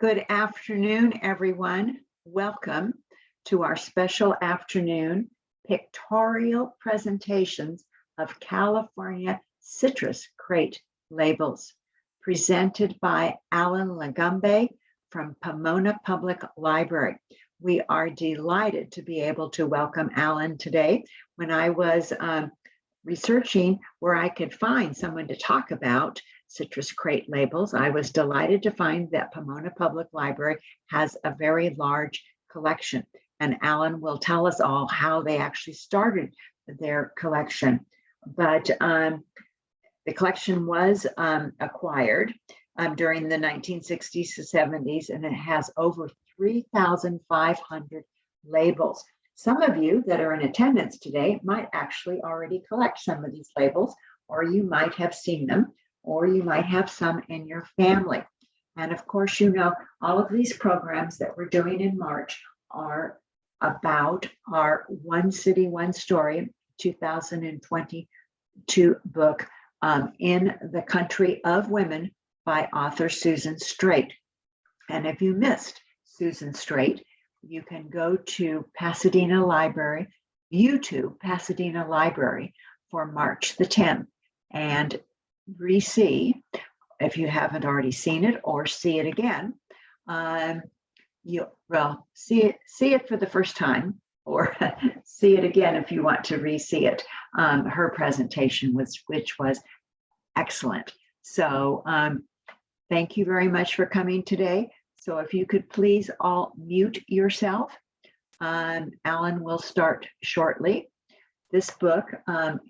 Good afternoon, everyone. Welcome to our special afternoon pictorial presentations of California citrus crate labels, presented by Allan Lagumbay from Pomona Public Library. We are delighted to be able to welcome Allan today. When I was researching where I could find someone to talk about citrus crate labels, I was delighted to find that Pomona Public Library has a very large collection, and Allan will tell us all how they actually started their collection. But the collection was acquired during the 1960s to 70s, and it has over 3,500 labels. Some of you that are in attendance today might actually already collect some of these labels, or you might have seen them, or you might have some in your family. And of course, you know, all of these programs that we're doing in March are about our One City, One Story 2022 book, In the Country of Women by author Susan Straight. And if you missed Susan Straight, you can go to Pasadena Library, YouTube Pasadena Library for March the 10th and re-see, if you haven't already seen it, or see it again. See it for the first time, or see it again if you want to re-see it. Her presentation which was excellent. So thank you very much for coming today. So if you could please all mute yourself. Allan will start shortly. This book,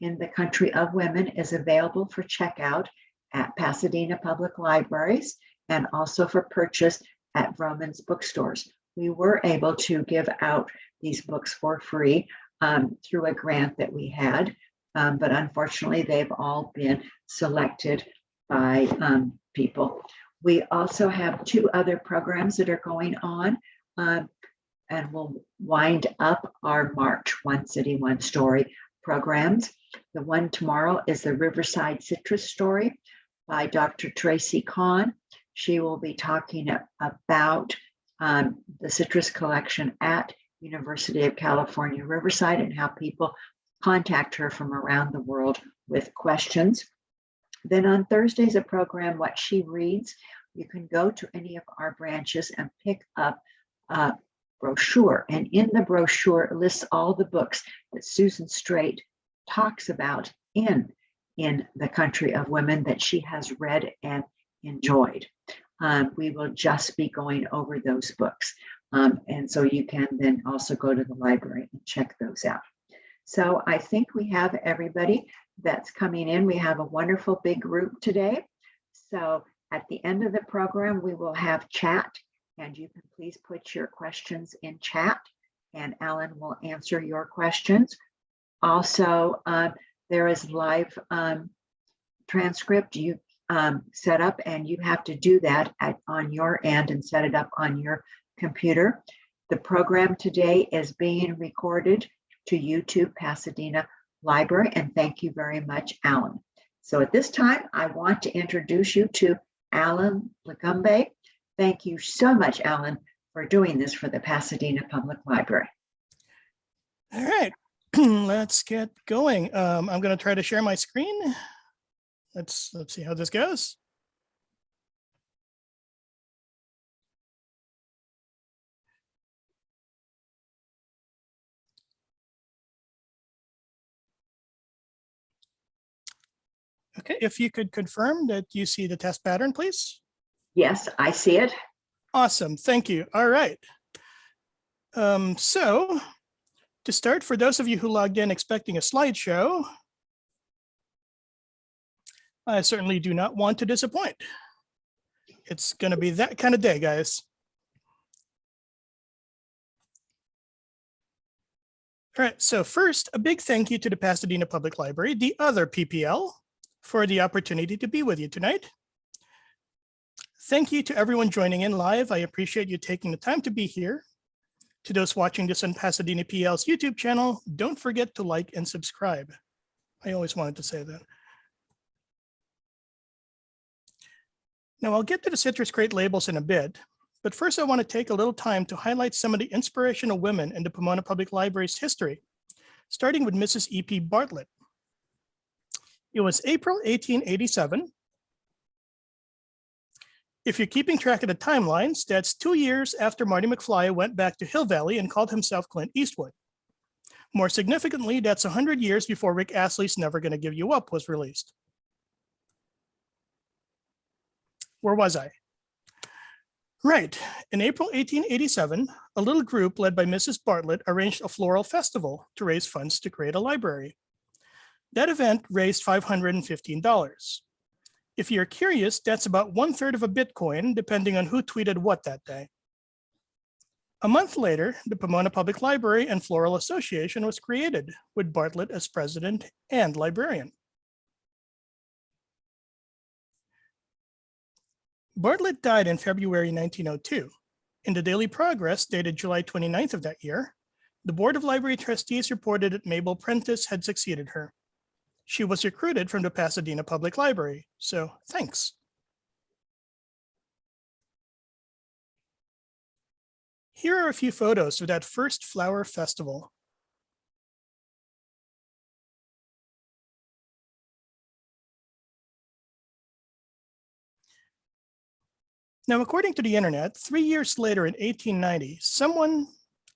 In the Country of Women, is available for checkout at Pasadena Public Libraries and also for purchase at Vroman's bookstores. We were able to give out these books for free through a grant that we had, but unfortunately they've all been selected by people. We also have two other programs that are going on, and we'll wind up our March One City, One Story programs. The one tomorrow is the Riverside Citrus Story by Dr. Tracy Kahn. She will be talking about the citrus collection at University of California, Riverside, and how people contact her from around the world with questions. Then on Thursdays, a program, What She Reads. You can go to any of our branches and pick up a brochure. And in the brochure lists all the books that Susan Straight talks about in the Country of Women that she has read and enjoyed. We will just be going over those books. And so you can then also go to the library and check those out. So I think we have everybody that's coming in. We have a wonderful big group today. So at the end of the program, we will have chat, and you can please put your questions in chat, and Allan will answer your questions. Also, there is live transcript you set up, and you have to do that on your end and set it up on your computer. The program today is being recorded to YouTube Pasadena Library, and thank you very much, Allan. So at this time, I want to introduce you to Allan Lagumbay. Thank you so much, Allan, for doing this for the Pasadena Public Library. All right, let's get going. I'm going to try to share my screen. Let's see how this goes. Okay, if you could confirm that you see the test pattern, please. Yes, I see it. Awesome, thank you. All right. So to start, for those of you who logged in expecting a slideshow, I certainly do not want to disappoint. It's going to be that kind of day, guys. All right, so first, a big thank you to the Pasadena Public Library, the other PPL, for the opportunity to be with you tonight. Thank you to everyone joining in live. I appreciate you taking the time to be here. To those watching this on Pasadena PL's YouTube channel, don't forget to like and subscribe. I always wanted to say that. Now I'll get to the citrus crate labels in a bit, But first, I want to take a little time to highlight some of the inspirational women in the Pomona Public Library's history, starting with Mrs. E.P. Bartlett. It was April 1887. If you're keeping track of the timelines, that's 2 years after Marty McFly went back to Hill Valley and called himself Clint Eastwood. More significantly, that's 100 years before Rick Astley's Never Gonna Give You Up was released. Where was I? Right. In April 1887, a little group led by Mrs. Bartlett arranged a floral festival to raise funds to create a library. That event raised $515. If you're curious, that's about 1/3 of a Bitcoin, depending on who tweeted what that day. A month later, the Pomona Public Library and Floral Association was created, with Bartlett as president and librarian. Bartlett died in February 1902. In the Daily Progress, dated July 29th of that year, the Board of Library Trustees reported that Mabel Prentice had succeeded her. She was recruited from the Pasadena Public Library, so thanks. Here are a few photos of that first flower festival. Now, according to the internet, 3 years later in 1890, someone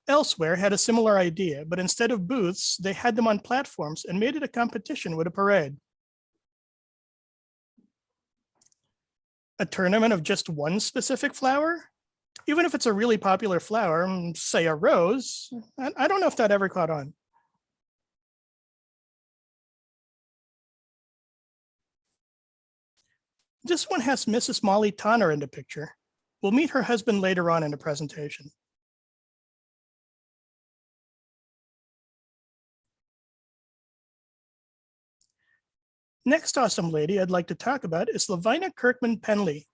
elsewhere had a similar idea, but instead of booths, they had them on platforms and made it a competition with a parade. A tournament of just one specific flower? Even if it's a really popular flower, say a rose, I don't know if that ever caught on. This one has Mrs. Molly Tonner in the picture. We'll meet her husband later on in the presentation. Next awesome lady I'd like to talk about is Lavina Kirkman Penley.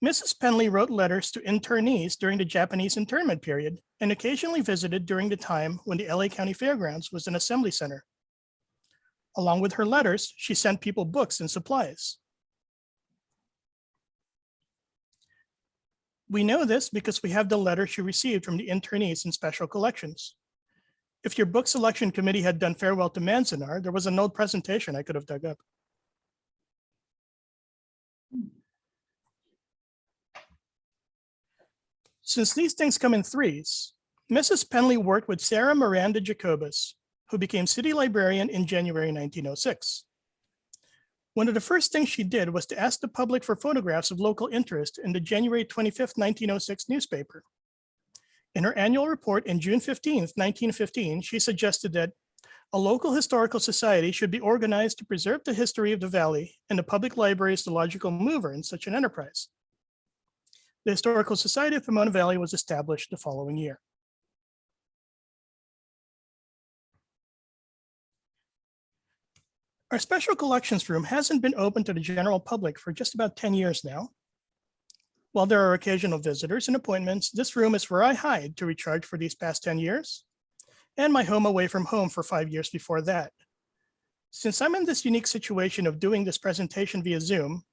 Mrs. Penley wrote letters to internees during the Japanese internment period and occasionally visited during the time when the LA County Fairgrounds was an assembly center. Along with her letters, she sent people books and supplies. We know this because we have the letter she received from the internees in special collections. If your book selection committee had done Farewell to Manzanar, there was an old presentation I could have dug up. Since these things come in threes, Mrs. Penley worked with Sarah Miranda Jacobus, who became city librarian in January 1906. One of the first things she did was to ask the public for photographs of local interest in the January 25th, 1906 newspaper. In her annual report in June 15th, 1915, she suggested that a local historical society should be organized to preserve the history of the valley, and the public library is the logical mover in such an enterprise. The Historical Society of Pomona Valley was established the following year. Our special collections room hasn't been open to the general public for just about 10 years now. While there are occasional visitors and appointments, this room is where I hide to recharge for these past 10 years, and my home away from home for 5 years before that. Since I'm in this unique situation of doing this presentation via Zoom,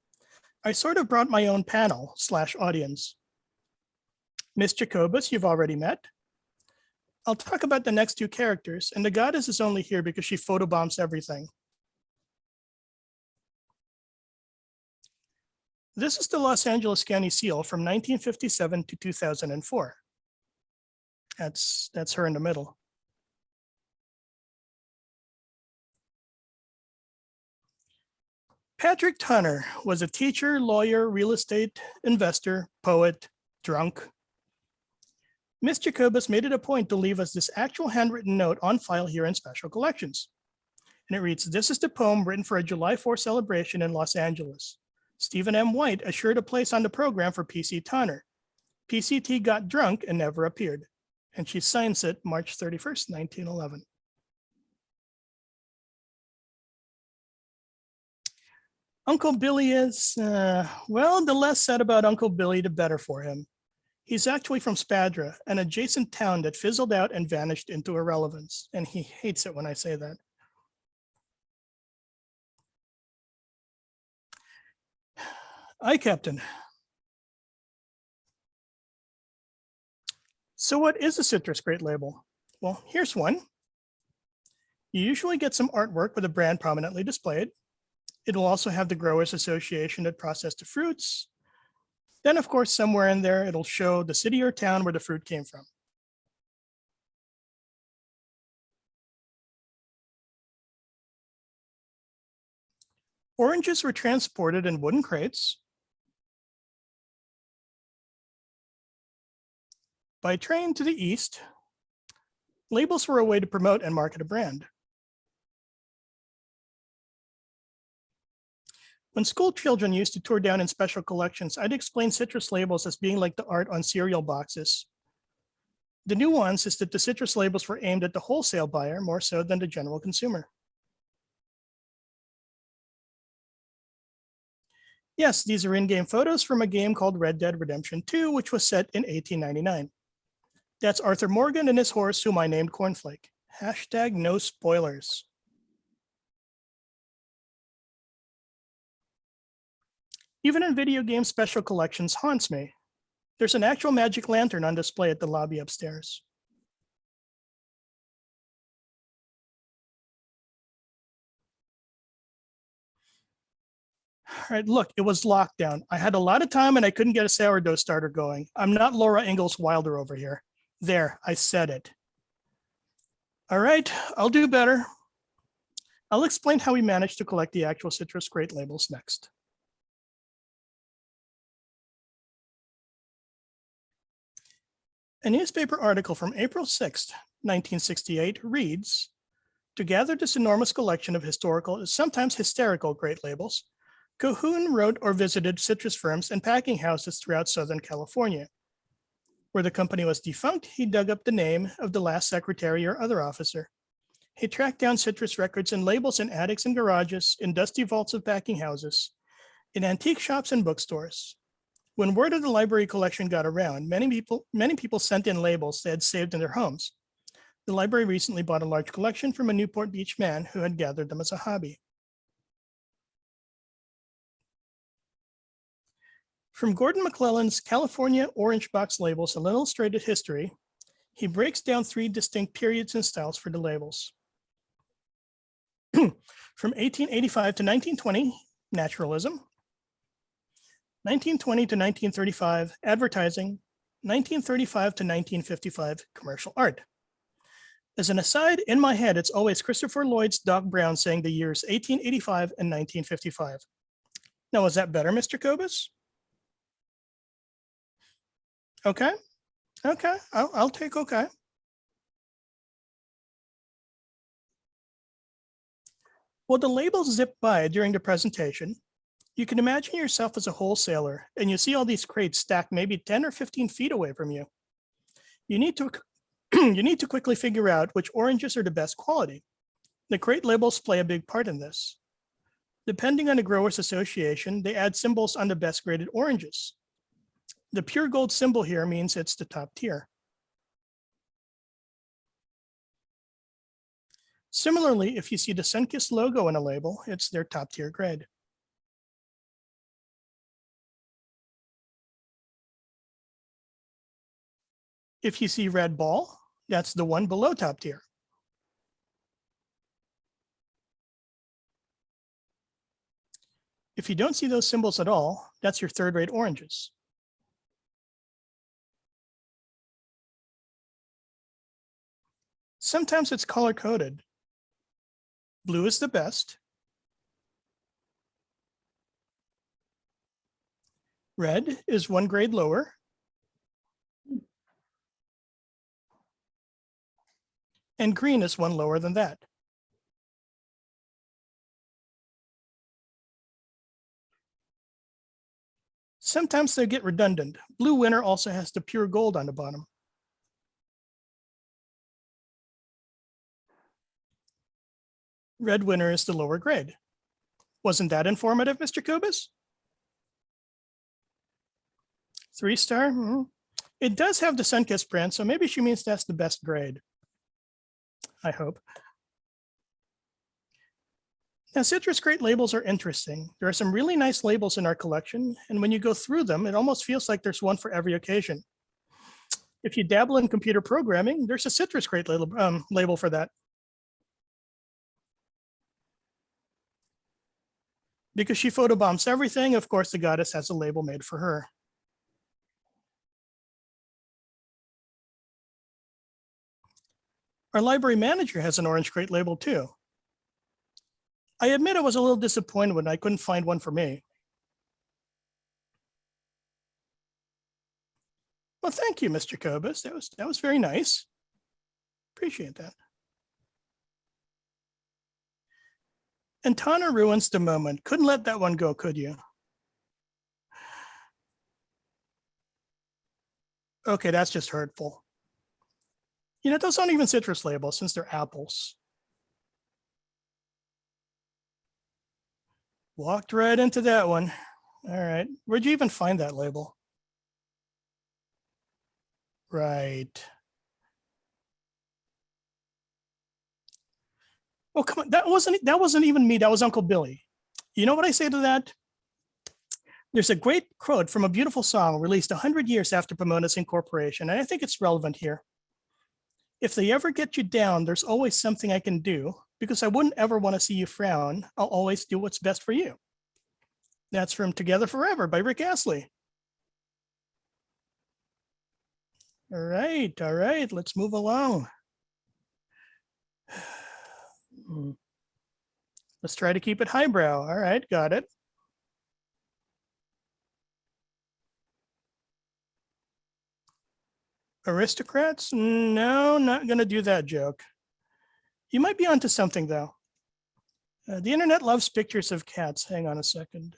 I sort of brought my own panel / audience. Miss Jacobus, you've already met. I'll talk about the next two characters, and the goddess is only here because she photobombs everything. This is the Los Angeles County Seal from 1957 to 2004. That's her in the middle. Patrick Tonner was a teacher, lawyer, real estate investor, poet, drunk. Miss Jacobus made it a point to leave us this actual handwritten note on file here in Special Collections. And it reads, "This is the poem written for a July 4th celebration in Los Angeles. Stephen M. White assured a place on the program for PC Tonner. PCT got drunk and never appeared." And she signs it March 31st, 1911. Uncle Billy is, well, the less said about Uncle Billy, the better for him. He's actually from Spadra, an adjacent town that fizzled out and vanished into irrelevance. And he hates it when I say that. Aye, Captain. So what is a citrus grade label? Well, here's one. You usually get some artwork with a brand prominently displayed. It will also have the Growers Association that processed the fruits. Then, of course, somewhere in there, it'll show the city or town where the fruit came from. Oranges were transported in wooden crates by train to the east. Labels were a way to promote and market a brand. When school children used to tour down in special collections, I'd explain citrus labels as being like the art on cereal boxes. The nuance is that the citrus labels were aimed at the wholesale buyer more so than the general consumer. Yes, these are in-game photos from a game called Red Dead Redemption 2, which was set in 1899. That's Arthur Morgan and his horse, whom I named Cornflake. Hashtag no spoilers. Even in video game special collections haunts me. There's an actual magic lantern on display at the lobby upstairs. All right, look, it was lockdown. I had a lot of time and I couldn't get a sourdough starter going. I'm not Laura Ingalls Wilder over here. There, I said it. All right, I'll do better. I'll explain how we managed to collect the actual citrus crate labels next. A newspaper article from April 6th, 1968 reads, to gather this enormous collection of historical, sometimes hysterical crate labels, Cahoon wrote or visited citrus firms and packing houses throughout Southern California. Where the company was defunct, he dug up the name of the last secretary or other officer. He tracked down citrus records and labels in attics and garages, in dusty vaults of packing houses, in antique shops and bookstores. When word of the library collection got around, many people sent in labels they had saved in their homes. The library recently bought a large collection from a Newport Beach man who had gathered them as a hobby. From Gordon McClellan's California Orange Box Labels, an illustrated history, he breaks down 3 distinct periods and styles for the labels. From 1885 to 1920, naturalism. 1920 to 1935, advertising. 1935 to 1955, commercial art. As an aside, in my head, it's always Christopher Lloyd's Doc Brown saying the years 1885 and 1955. Now, is that better, Mr. Kobus? Okay, I'll take okay. Well, the labels zip by during the presentation. You can imagine yourself as a wholesaler and you see all these crates stacked maybe 10 or 15 feet away from you. You need to quickly figure out which oranges are the best quality. The crate labels play a big part in this. Depending on the Growers Association, they add symbols on the best graded oranges. The pure gold symbol here means it's the top tier. Similarly, if you see the Sunkist logo in a label, it's their top tier grade. If you see red ball, that's the one below top tier. If you don't see those symbols at all, that's your third-rate oranges. Sometimes it's color-coded. Blue is the best. Red is 1 grade lower. And green is 1 lower than that. Sometimes they get redundant. Blue Winner also has the pure gold on the bottom. Red Winner is the lower grade. Wasn't that informative, Mr. Kubis? 3-star? It does have the Sunkist brand, so maybe she means that's the best grade. I hope. Now, citrus crate labels are interesting. There are some really nice labels in our collection, and when you go through them, it almost feels like there's one for every occasion. If you dabble in computer programming, there's a citrus crate label for that. Because she photobombs everything, of course, the goddess has a label made for her. Our library manager has an orange crate label too. I admit I was a little disappointed when I couldn't find one for me. Well, thank you, Mr. Kobus. That was very nice. Appreciate that. And Tana ruins the moment. Couldn't let that one go, could you? Okay, that's just hurtful. You know, those aren't even citrus labels since they're apples. Walked right into that one. All right, where'd you even find that label? Right. Oh, come on, that wasn't even me, that was Uncle Billy. You know what I say to that? There's a great quote from a beautiful song released 100 years after Pomona's incorporation, and I think it's relevant here. If they ever get you down, there's always something I can do, because I wouldn't ever want to see you frown. I'll always do what's best for you. That's from Together Forever by Rick Astley. All right, let's move along. Let's try to keep it highbrow. All right, got it. Aristocrats? No, not gonna do that joke. You might be onto something though. The internet loves pictures of cats. Hang on a second.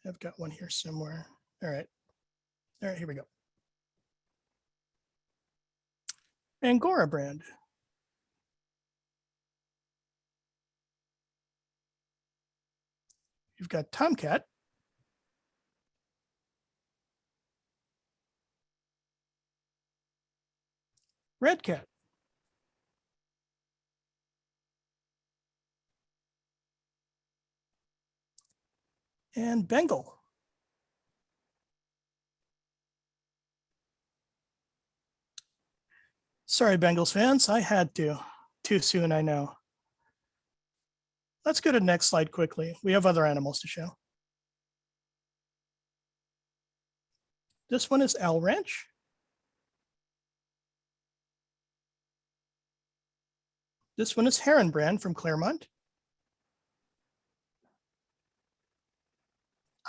I've got one here somewhere. All right, here we go. Angora brand. You've got Tomcat. Red Cat. And Bengal. Sorry, Bengals fans, I had to. Too soon, I know. Let's go to the next slide quickly. We have other animals to show. This one is Owl Ranch. This one is Heron brand from Claremont.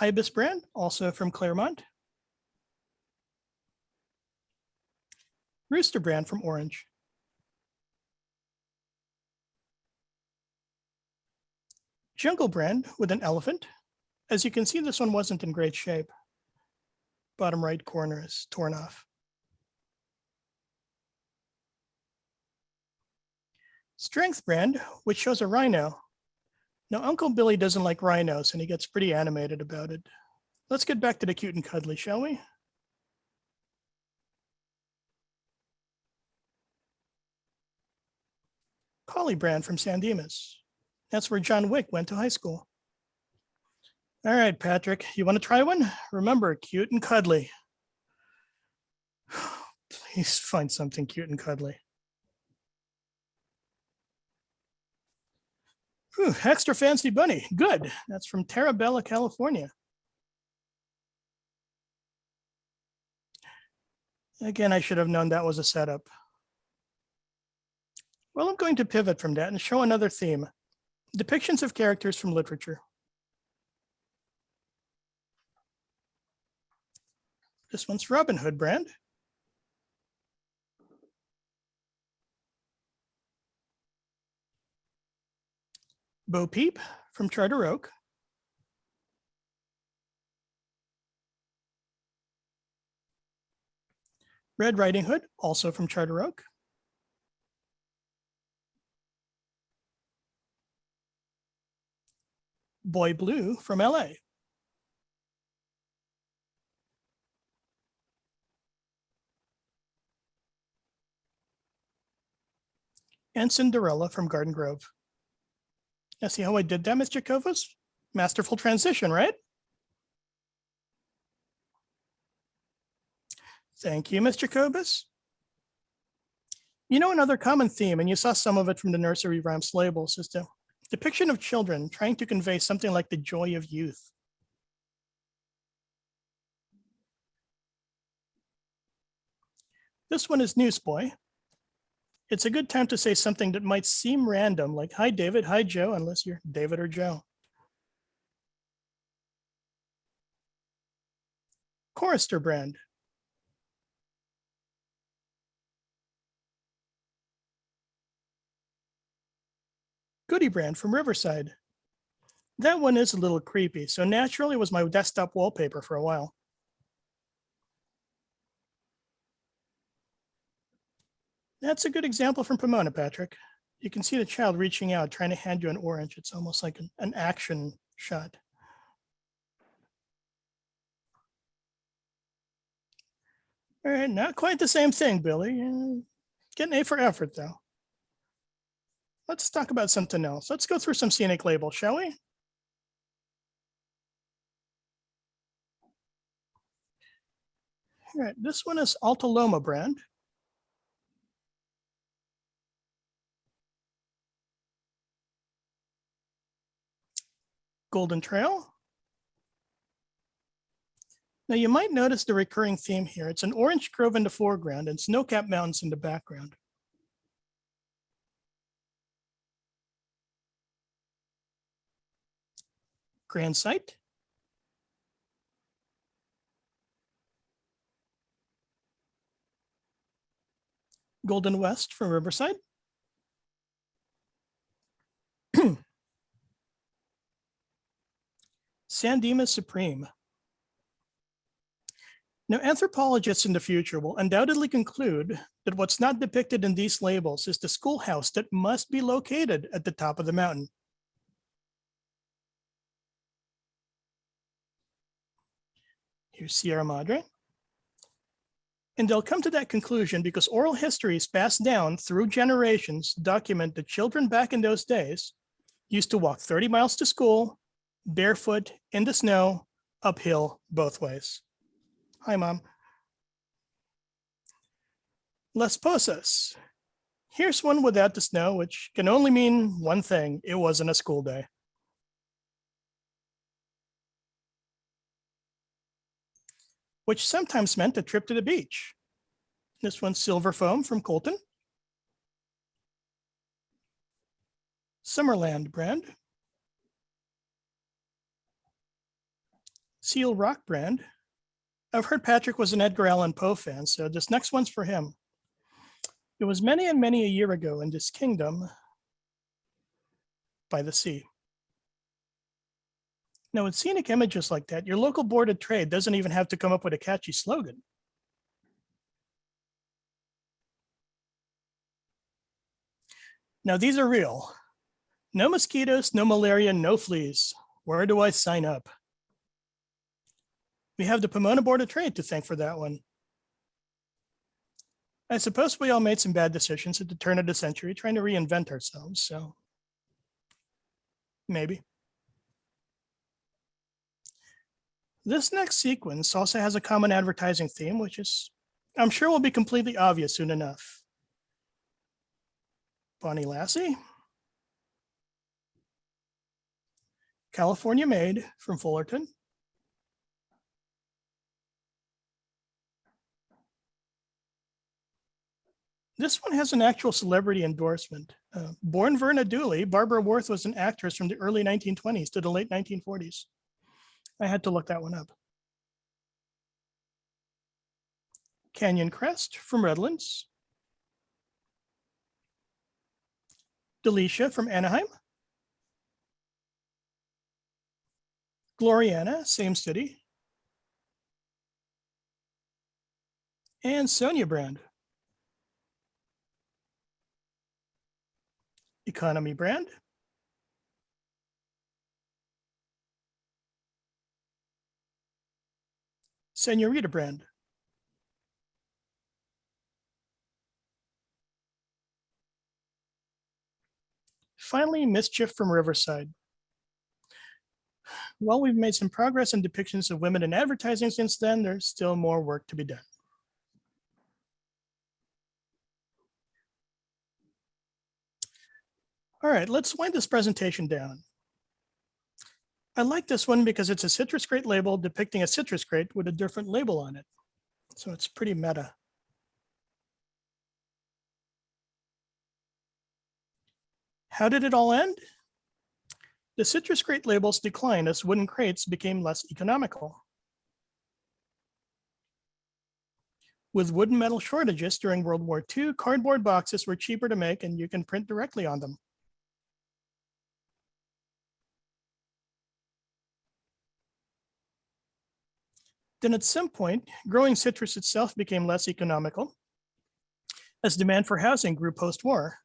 Ibis brand, also from Claremont. Rooster brand from Orange. Jungle brand with an elephant. As you can see, this one wasn't in great shape. Bottom right corner is torn off. Strength brand, which shows a rhino. Now, Uncle Billy doesn't like rhinos and he gets pretty animated about it. Let's get back to the cute and cuddly, shall we? Collie brand from San Dimas. That's where John Wick went to high school. All right, Patrick, you want to try one? Remember, cute and cuddly. Please find something cute and cuddly. Ooh, extra fancy bunny. Good. That's from Terabella, California. Again, I should have known that was a setup. Well, I'm going to pivot from that and show another theme. Depictions of characters from literature. This one's Robin Hood brand. Bo Peep from Charter Oak. Red Riding Hood, also from Charter Oak. Boy Blue from LA. And Cinderella from Garden Grove. Now, see how I did that, Mr. Kovas? Masterful transition, right? Thank you, Mr. Kobus. You know, another common theme, and you saw some of it from the nursery rhymes labels, is the depiction of children trying to convey something like the joy of youth. This one is Newsboy. It's a good time to say something that might seem random, like, hi, David, hi, Joe, unless you're David or Joe. Chorister brand. Goodie brand from Riverside. That one is a little creepy, so naturally it was my desktop wallpaper for a while. That's a good example from Pomona, Patrick. You can see the child reaching out, trying to hand you an orange. It's almost like an action shot. All right, not quite the same thing, Billy. Get an A for effort, though. Let's talk about something else. Let's go through some Scenic labels, shall we? All right, this one is Alta Loma brand. Golden Trail. Now you might notice the recurring theme here. It's an orange grove in the foreground and snow-capped mountains in the background. Grand Site. Golden West from Riverside. San Dimas Supreme. Now, anthropologists in the future will undoubtedly conclude that what's not depicted in these labels is the schoolhouse that must be located at the top of the mountain. Here's Sierra Madre. And they'll come to that conclusion because oral histories passed down through generations document that children back in those days used to walk 30 miles to school, barefoot, in the snow, uphill, both ways. Hi, Mom. Las Posas. Here's one without the snow, which can only mean one thing. It wasn't a school day. Which sometimes meant a trip to the beach. This one's Silver Foam from Colton. Summerland brand. Seal Rock brand. I've heard Patrick was an Edgar Allan Poe fan, so this next one's for him. It was many and many a year ago in this kingdom by the sea. Now, with scenic images like that, your local board of trade doesn't even have to come up with a catchy slogan. Now, these are real. No mosquitoes, no malaria, no fleas. Where do I sign up? We have the Pomona Board of Trade to thank for that one. I suppose we all made some bad decisions at the turn of the century trying to reinvent ourselves, so maybe. This next sequence also has a common advertising theme, which is, I'm sure will be completely obvious soon enough. Bonnie Lassie. California Made from Fullerton. This one has an actual celebrity endorsement. Born Verna Dooley, Barbara Worth was an actress from the early 1920s to the late 1940s. I had to look that one up. Canyon Crest from Redlands. Delicia from Anaheim. Gloriana, same city. And Sonia brand. Economy brand. Senorita brand. Finally, Mischief from Riverside. While we've made some progress in depictions of women in advertising since then, there's still more work to be done. All right, let's wind this presentation down. I like this one because it's a citrus crate label depicting a citrus crate with a different label on it. So it's pretty meta. How did it all end? The citrus crate labels declined as wooden crates became less economical. With wood and metal shortages during World War II, cardboard boxes were cheaper to make and you can print directly on them. Then at some point, growing citrus itself became less economical as demand for housing grew post-war.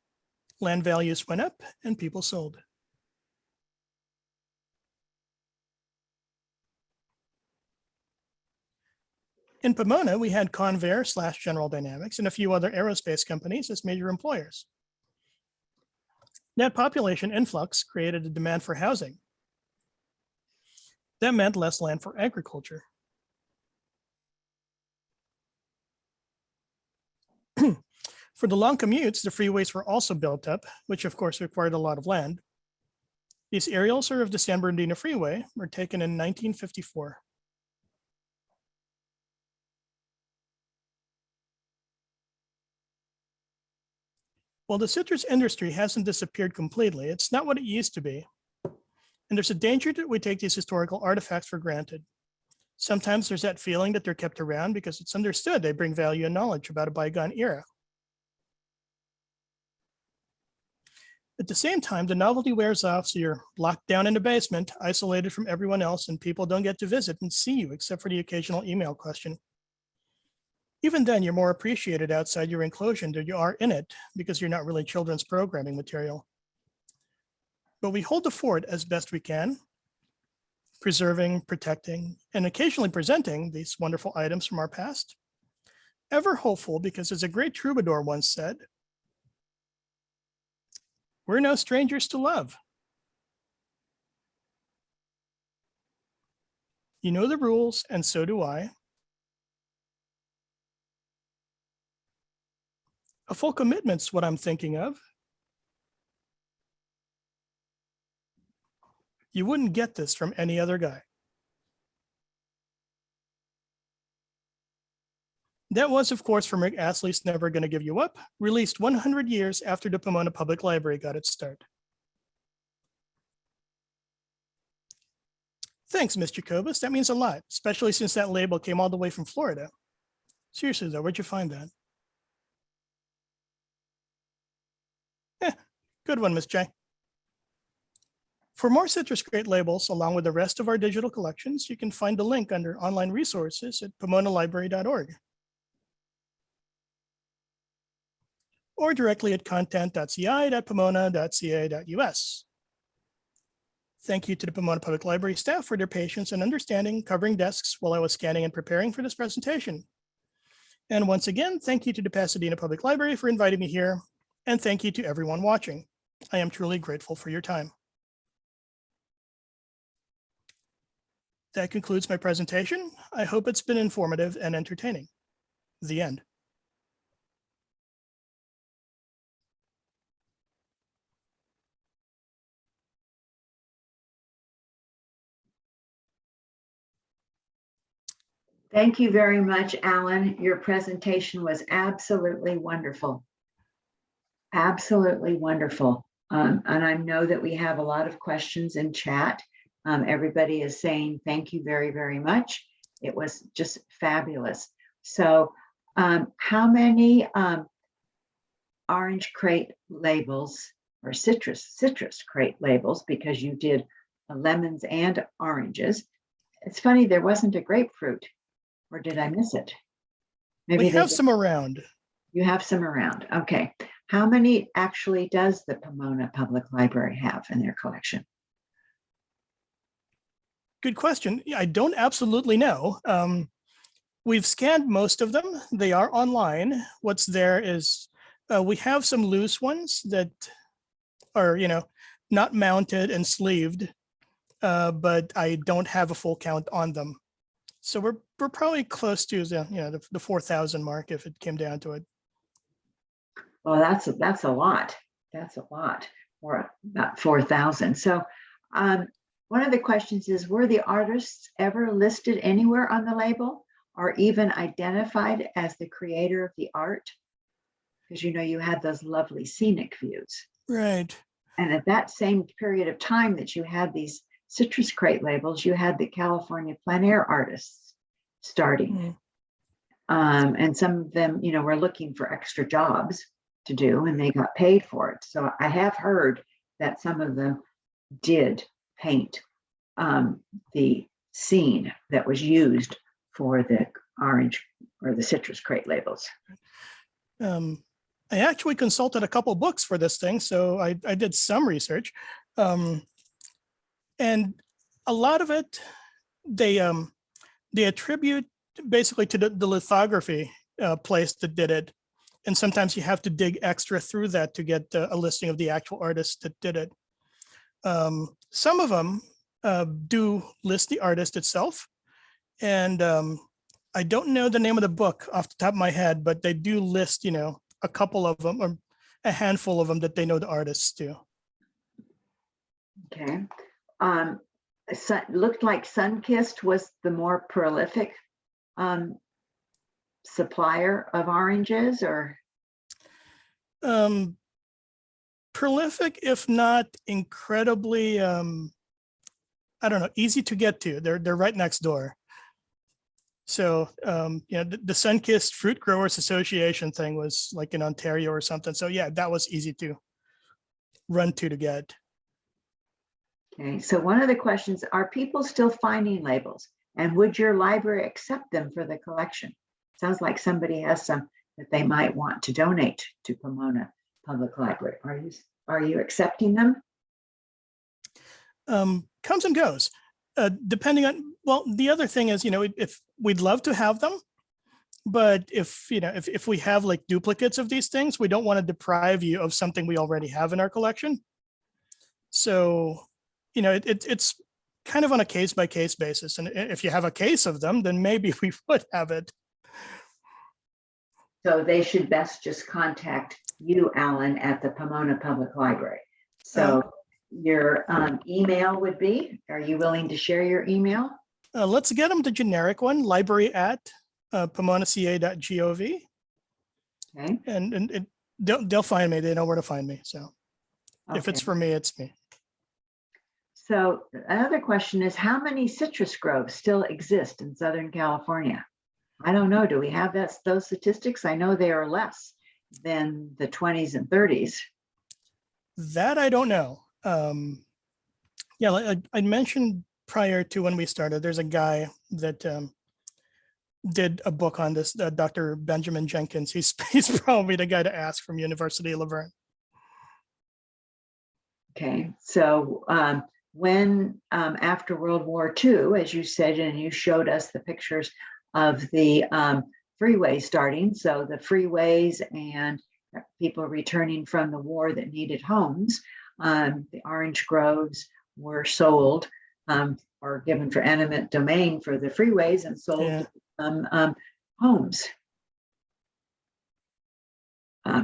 Land values went up and people sold. In Pomona, we had Convair/General Dynamics and a few other aerospace companies as major employers. Net population influx created a demand for housing. That meant less land for agriculture. For the long commutes, the freeways were also built up, which of course required a lot of land. These aerials of the San Bernardino Freeway were taken in 1954. While the citrus industry hasn't disappeared completely, it's not what it used to be. And there's a danger that we take these historical artifacts for granted. Sometimes there's that feeling that they're kept around because it's understood they bring value and knowledge about a bygone era. At the same time, the novelty wears off, so you're locked down in the basement, isolated from everyone else, and people don't get to visit and see you except for the occasional email question. Even then, you're more appreciated outside your enclosure than you are in it because you're not really children's programming material. But we hold the fort as best we can, preserving, protecting, and occasionally presenting these wonderful items from our past. Ever hopeful because, as a great troubadour once said, we're no strangers to love. You know the rules, and so do I. A full commitment's what I'm thinking of. You wouldn't get this from any other guy. That was, of course, from Rick Astley's Never Gonna Give You Up, released 100 years after the Pomona Public Library got its start. Thanks, Ms. Jacobus. That means a lot, especially since that label came all the way from Florida. Seriously though, where'd you find that? Good one, Ms. J. For more citrus crate labels, along with the rest of our digital collections, you can find the link under online resources at pomonalibrary.org. Or directly at content.ci.pomona.ca.us. Thank you to the Pomona Public Library staff for their patience and understanding covering desks while I was scanning and preparing for this presentation. And once again, thank you to the Pasadena Public Library for inviting me here, and thank you to everyone watching. I am truly grateful for your time. That concludes my presentation. I hope it's been informative and entertaining. The end. Thank you very much, Allan. Your presentation was absolutely wonderful. Absolutely wonderful. And I know that we have a lot of questions in chat. Everybody is saying thank you very, very much. It was just fabulous. So how many orange crate labels or citrus crate labels, because you did lemons and oranges? It's funny, there wasn't a grapefruit, or did I miss it? Maybe we have some around. You have some around. Okay. How many actually does the Pomona Public Library have in their collection? Good question. I don't absolutely know. We've scanned most of them. They are online. What's there is we have some loose ones that are, not mounted and sleeved, but I don't have a full count on them. So we're probably close to the 4,000 mark if it came down to it. Well, that's a lot. That's a lot. or about 4,000. So one of the questions is, were the artists ever listed anywhere on the label or even identified as the creator of the art? Because you had those lovely scenic views. Right. And at that same period of time that you had these citrus crate labels, you had the California plein air artists starting. And some of them, were looking for extra jobs to do, and they got paid for it. So I have heard that some of them did paint the scene that was used for the orange or the citrus crate labels. I actually consulted a couple books for this thing, so I did some research, and a lot of it they attribute basically to the lithography place that did it, and sometimes you have to dig extra through that to get a listing of the actual artists that did it. Some of them do list the artist itself, and I don't know the name of the book off the top of my head, but they do list, a couple of them or a handful of them that they know the artists too. Okay. Looked like Sunkist was the more prolific supplier of oranges, or prolific, if not incredibly, I don't know, easy to get to. They're right next door. So, the Sunkist Fruit Growers Association thing was like in Ontario or something. So yeah, that was easy to run to get. Okay, so one of the questions, are people still finding labels, and would your library accept them for the collection? Sounds like somebody has some that they might want to donate to Pomona Public Library. Are you accepting them? Comes and goes, depending on, well, the other thing is, if we'd love to have them, but if we have like duplicates of these things, we don't want to deprive you of something we already have in our collection. So, it's kind of on a case by case basis. And if you have a case of them, then maybe we would have it. So they should best just contact you, Allan, at the Pomona Public Library. So your email would be, are you willing to share your email? Let's get them the generic one, library@pomonaca.gov. Okay. And they'll find me. They know where to find me. So if it's for me, it's me. So another question is, how many citrus groves still exist in Southern California? I don't know. Do we have those statistics? I know they are less than the 20s and 30s. That I don't know. Yeah, like I mentioned prior to when we started, there's a guy that did a book on this, Dr. Benjamin Jenkins. He's probably the guy to ask from University of Laverne. Okay, so when after World War II, as you said, and you showed us the pictures of the freeway starting, so the freeways and people returning from the war that needed homes, the orange groves were sold or given for eminent domain for the freeways and sold homes.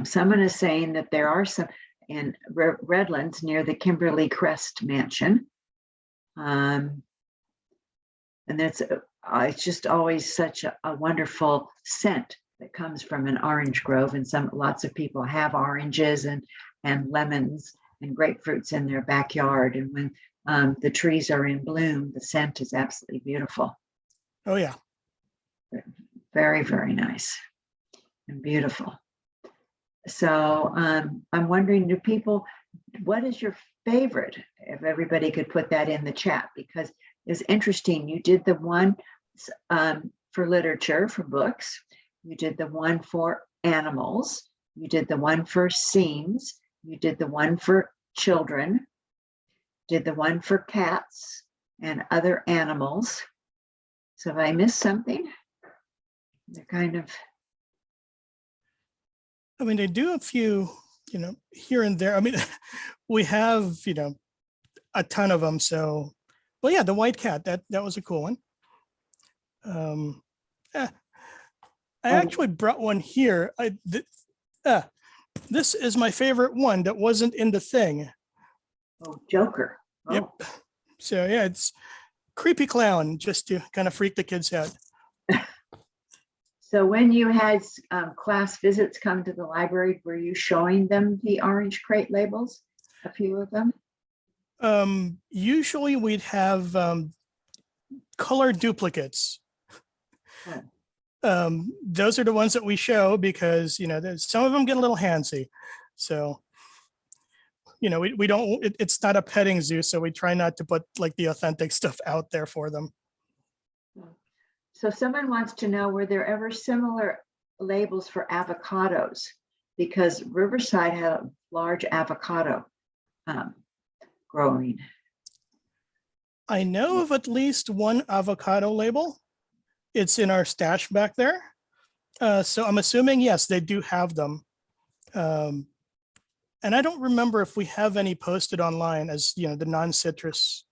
Someone is saying that there are some in Redlands near the Kimberly Crest Mansion. And it's just always such a wonderful scent that comes from an orange grove. And lots of people have oranges and lemons and grapefruits in their backyard. And when the trees are in bloom, the scent is absolutely beautiful. Oh yeah. Very, very nice and beautiful. So I'm wondering, what is your favorite? If everybody could put that in the chat, because it's interesting. You did the one for literature, for books. You did the one for animals. You did the one for scenes. You did the one for children. Did the one for cats and other animals. So have I missed something? They're kind of... I mean, they do a few, here and there. I mean, we have, a ton of them. So, well, yeah, the white cat, that was a cool one. I actually brought one here. This is my favorite one that wasn't in the thing. Oh, Joker. Oh. Yep. So yeah, it's creepy clown just to kind of freak the kids out. So when you had class visits come to the library, were you showing them the orange crate labels? A few of them? Usually we'd have color duplicates. Oh. Those are the ones that we show because, some of them get a little handsy. So, we don't, it's not a petting zoo. So we try not to put like the authentic stuff out there for them. So someone wants to know, were there ever similar labels for avocados? Because Riverside had a large avocado growing. I know of at least one avocado label. It's in our stash back there. So I'm assuming, yes, they do have them. And I don't remember if we have any posted online as, the non-citrus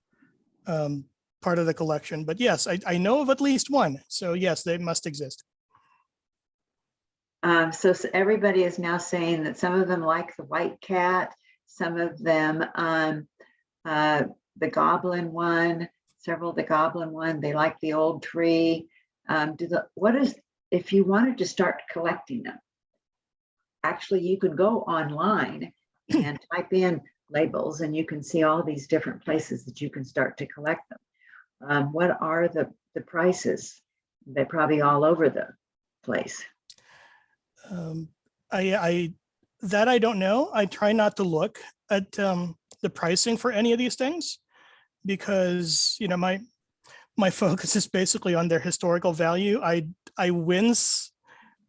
part of the collection, but yes, I know of at least one. So yes, they must exist. So everybody is now saying that some of them like the white cat, some of them the goblin one, several of the goblin one, they like the old tree. If you wanted to start collecting them, actually you could go online and type in labels and you can see all these different places that you can start to collect them. What are the prices? They're probably all over the place. I don't know. I try not to look at the pricing for any of these things because my focus is basically on their historical value. I wince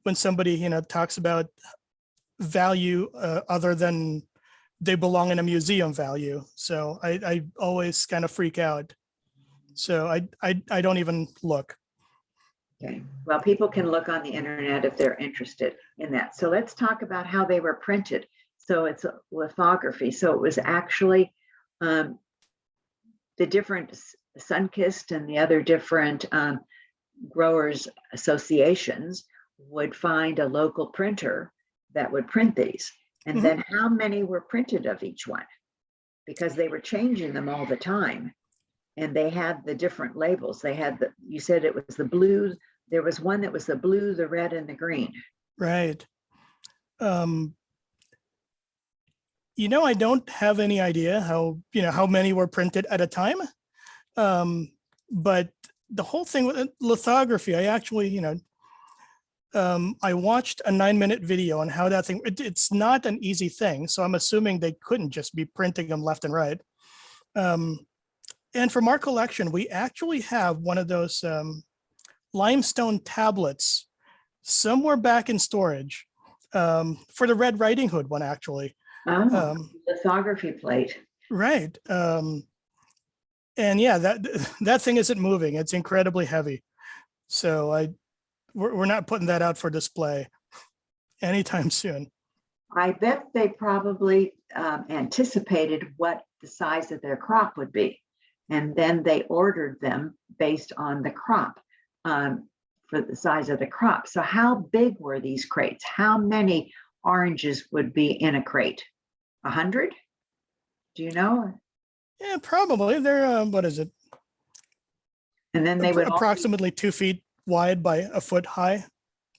when somebody talks about value other than they belong in a museum value. So I always kind of freak out. So I don't even look. Okay, well, people can look on the internet if they're interested in that. So let's talk about how they were printed. So it's a lithography. So it was actually the different Sunkist and the other different growers associations would find a local printer that would print these. And then how many were printed of each one? Because they were changing them all the time. And they had the different labels. They had you said it was the blue. There was one that was the blue, the red, and the green. Right. I don't have any idea how many were printed at a time. But the whole thing with lithography, I actually, I watched a 9-minute video on how that thing, it's not an easy thing. So I'm assuming they couldn't just be printing them left and right. And from our collection, we actually have one of those limestone tablets somewhere back in storage for the Red Riding Hood one, actually. Lithography plate. Right. And yeah, that thing isn't moving. It's incredibly heavy. So we're not putting that out for display anytime soon. I bet they probably anticipated what the size of their crop would be. And then they ordered them based on the crop, for the size of the crop. So how big were these crates? How many oranges would be in a crate? 100? Do you know? Yeah, probably. They're, what is it? And then they would approximately 2 feet wide by a foot high.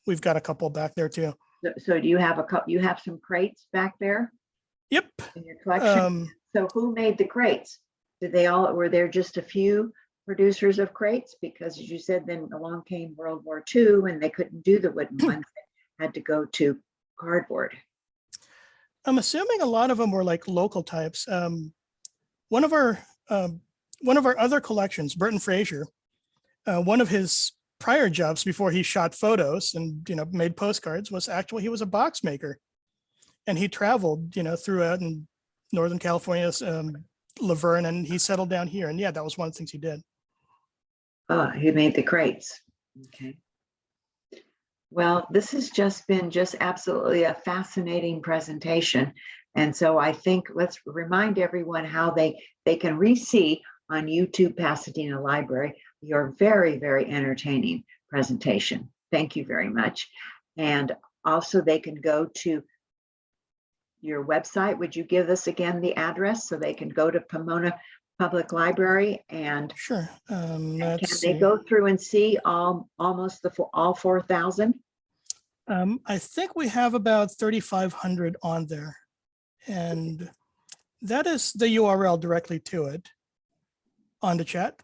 We've got a couple back there too. So do you have you have some crates back there? Yep. In your collection? So who made the crates? Were there just a few producers of crates? Because as you said, then along came World War II and they couldn't do the wooden ones. They had to go to cardboard. I'm assuming a lot of them were like local types. One of our other collections, Burton Fraser, one of his prior jobs before he shot photos and made postcards was actually he was a box maker, and he traveled throughout in Northern California, Laverne, and he settled down here. And yeah, that was one of the things he did. Oh, he made the crates. Okay. Well, this has been absolutely a fascinating presentation. And so I think let's remind everyone how they can re-see on YouTube Pasadena Library your very, very entertaining presentation. Thank you very much. And also they can go to your website. Would you give us again the address so they can go to Pomona Public Library and Sure. can Let's they see. go through and see almost all 4,000? I think we have about 3,500 on there. And that is the URL directly to it on the chat.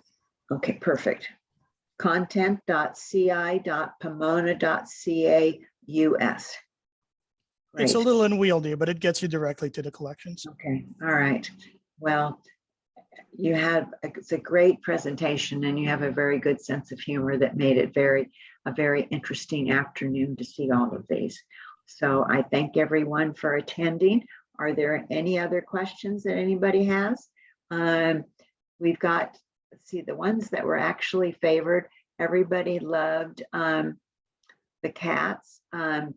Okay, perfect. content.ci.pomona.ca/US. It's a Great. little unwieldy, but it gets you directly to the collections. Okay, all right. Well, it's a great presentation, and you have a very good sense of humor that made it a very interesting afternoon to see all of these. So I thank everyone for attending. Are there any other questions that anybody has? We've got, let's see, the ones that were actually favored. Everybody loved the cats.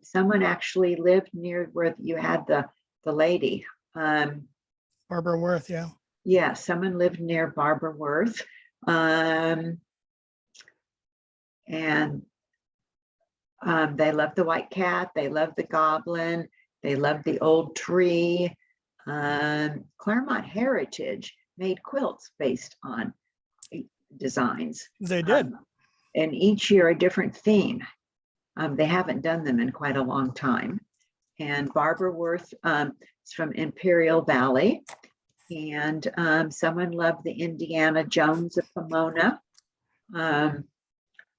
Someone actually lived near where you had the lady. Barbara Worth, yeah. Yeah, someone lived near Barbara Worth. And they loved the white cat. They loved the goblin. They loved the old tree. Claremont Heritage made quilts based on designs. They did. And each year a different theme. They haven't done them in quite a long time. And Barbara Worth is from Imperial Valley. And someone loved the Indiana Jones of Pomona.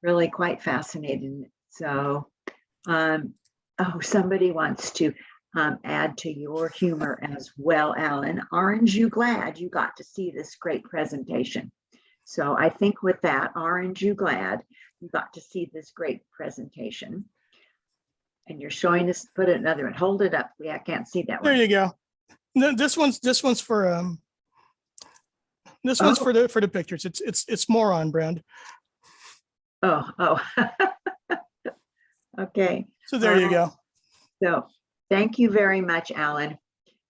Really quite fascinating. So, somebody wants to add to your humor as well, Alan. Aren't you glad you got to see this great presentation? So I think with that, aren't you glad you got to see this great presentation? And you're showing us, put it another one, hold it up. Yeah, I can't see that one. There you go. No, this one's for this one's for the pictures. It's more on brand. Oh. Okay. So there you go. So thank you very much, Alan.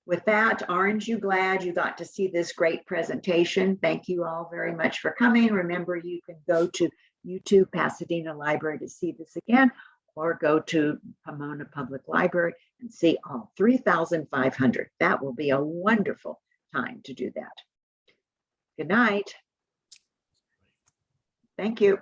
With that, aren't you glad you got to see this great presentation? Thank you all very much for coming. Remember, you can go to YouTube Pasadena Library to see this again, or go to Pomona Public Library and see all 3,500. That will be a wonderful time to do that. Good night. Thank you.